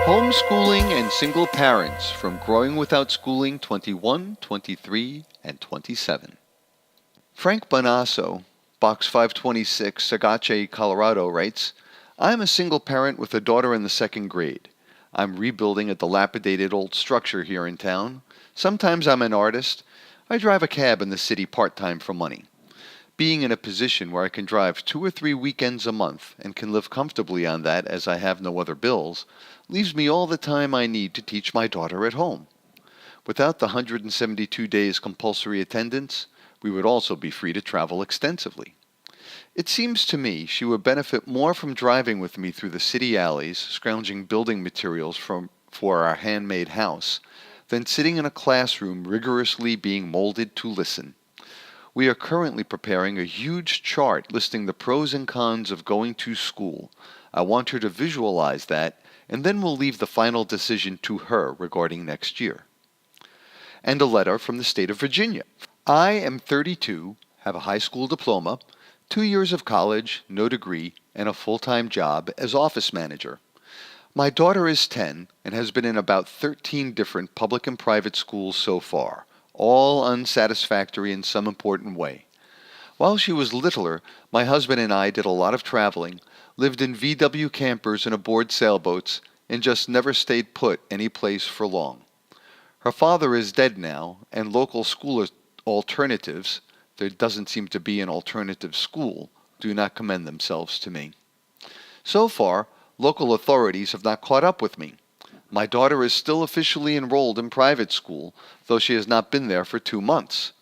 Homeschooling and Single Parents from Growing Without Schooling 21, 23, and 27. Frank Bonasso, Box 526, Sagache, Colorado, writes, I'm a single parent with a daughter in the second grade. I'm rebuilding a dilapidated old structure here in town. Sometimes I'm an artist. I drive a cab in the city part-time for money. Being in a position where I can drive 2 or 3 weekends a month and can live comfortably on that as I have no other bills, leaves me all the time I need to teach my daughter at home. Without the 172 days compulsory attendance, we would also be free to travel extensively. It seems to me she would benefit more from driving with me through the city alleys, scrounging building materials for our handmade house, than sitting in a classroom rigorously being molded to listen. We are currently preparing a huge chart listing the pros and cons of going to school. I want her to visualize that, and then we'll leave the final decision to her regarding next year. And a letter from the state of Virginia. I am 32, have a high school diploma, 2 years of college, no degree, and a full-time job as office manager. My daughter is 10 and has been in about 13 different public and private schools so far, all unsatisfactory in some important way. While she was littler, my husband and I did a lot of traveling, lived in VW campers and aboard sailboats, and just never stayed put any place for long. Her father is dead now, and local school alternatives, there doesn't seem to be an alternative school, do not commend themselves to me. So far, local authorities have not caught up with me. My daughter is still officially enrolled in private school, though she has not been there for 2 months.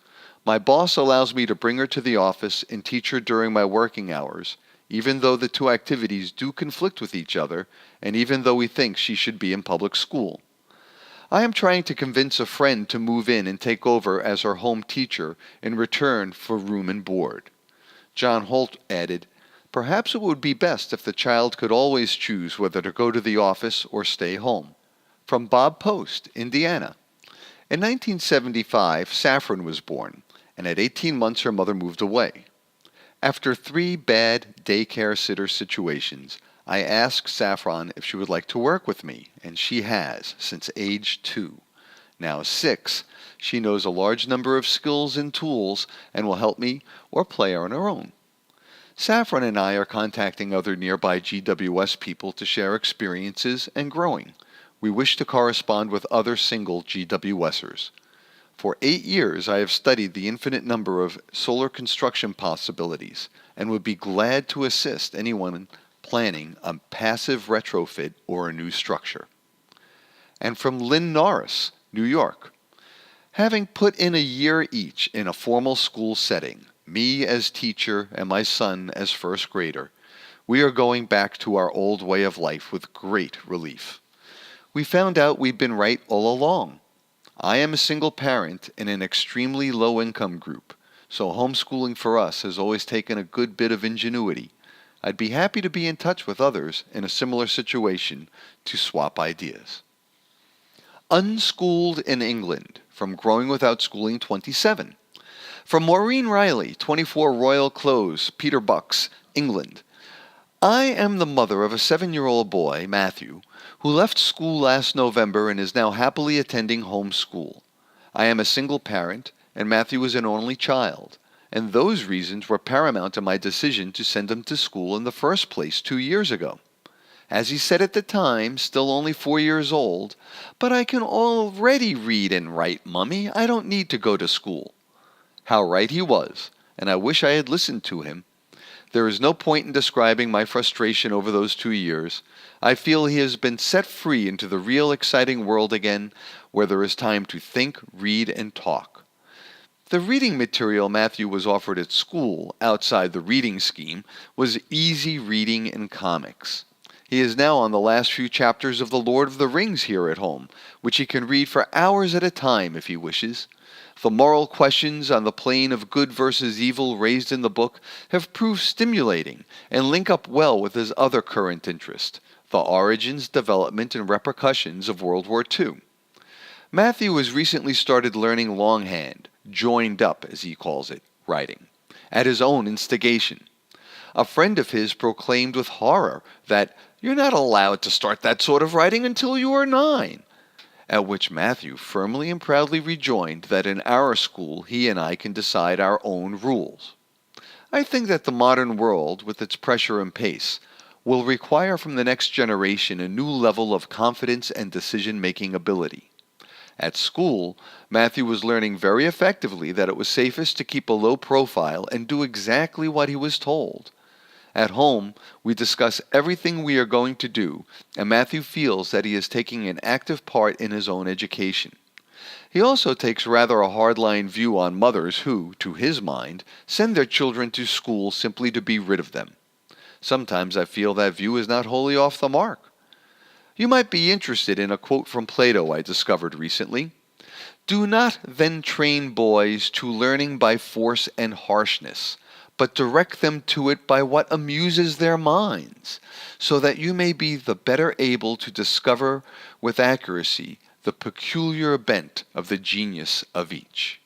My boss allows me to bring her to the office and teach her during my working hours, even though the two activities do conflict with each other, and even though we think she should be in public school. I am trying to convince a friend to move in and take over as her home teacher in return for room and board. John Holt added, perhaps it would be best if the child could always choose whether to go to the office or stay home. From Bob Post, Indiana. In 1975, Saffron was born, and at 18 months her mother moved away. After 3 bad daycare sitter situations, I asked Saffron if she would like to work with me, and she has, since age 2. Now 6, she knows a large number of skills and tools and will help me or play on her own. Saffron and I are contacting other nearby GWS people to share experiences and growing. We wish to correspond with other single GWSers. For 8 years, I have studied the infinite number of solar construction possibilities and would be glad to assist anyone planning a passive retrofit or a new structure. And from Lynn Norris, New York. Having put in a year each in a formal school setting, me as teacher and my son as first grader, we are going back to our old way of life with great relief. We found out we'd been right all along. I am a single parent in an extremely low-income group, so homeschooling for us has always taken a good bit of ingenuity. I'd be happy to be in touch with others in a similar situation to swap ideas. Unschooled in England, from Growing Without Schooling 27. From Maureen Riley, 24 Royal Close, Peterbucks, England. I am the mother of a 7-year-old boy, Matthew, who left school last November and is now happily attending homeschool. I am a single parent, and Matthew is an only child, and those reasons were paramount in my decision to send him to school in the first place 2 years ago. As he said at the time, still only 4 years old, but I can already read and write, Mummy. I don't need to go to school. How right he was, and I wish I had listened to him. There is no point in describing my frustration over those 2 years. I feel he has been set free into the real exciting world again, where there is time to think, read, and talk. The reading material Matthew was offered at school, outside the reading scheme, was easy reading and comics. He is now on the last few chapters of The Lord of the Rings here at home, which he can read for hours at a time if he wishes. The moral questions on the plane of good versus evil raised in the book have proved stimulating and link up well with his other current interest, the origins, development, and repercussions of World War II. Matthew has recently started learning longhand, joined up as he calls it, writing, at his own instigation. A friend of his proclaimed with horror that "you're not allowed to start that sort of writing until you are 9." At which Matthew firmly and proudly rejoined that in our school he and I can decide our own rules. I think that the modern world, with its pressure and pace, will require from the next generation a new level of confidence and decision-making ability. At school, Matthew was learning very effectively that it was safest to keep a low profile and do exactly what he was told. At home, we discuss everything we are going to do, and Matthew feels that he is taking an active part in his own education. He also takes rather a hardline view on mothers who, to his mind, send their children to school simply to be rid of them. Sometimes I feel that view is not wholly off the mark. You might be interested in a quote from Plato I discovered recently. "Do not then train boys to learning by force and harshness, but direct them to it by what amuses their minds, so that you may be the better able to discover with accuracy the peculiar bent of the genius of each."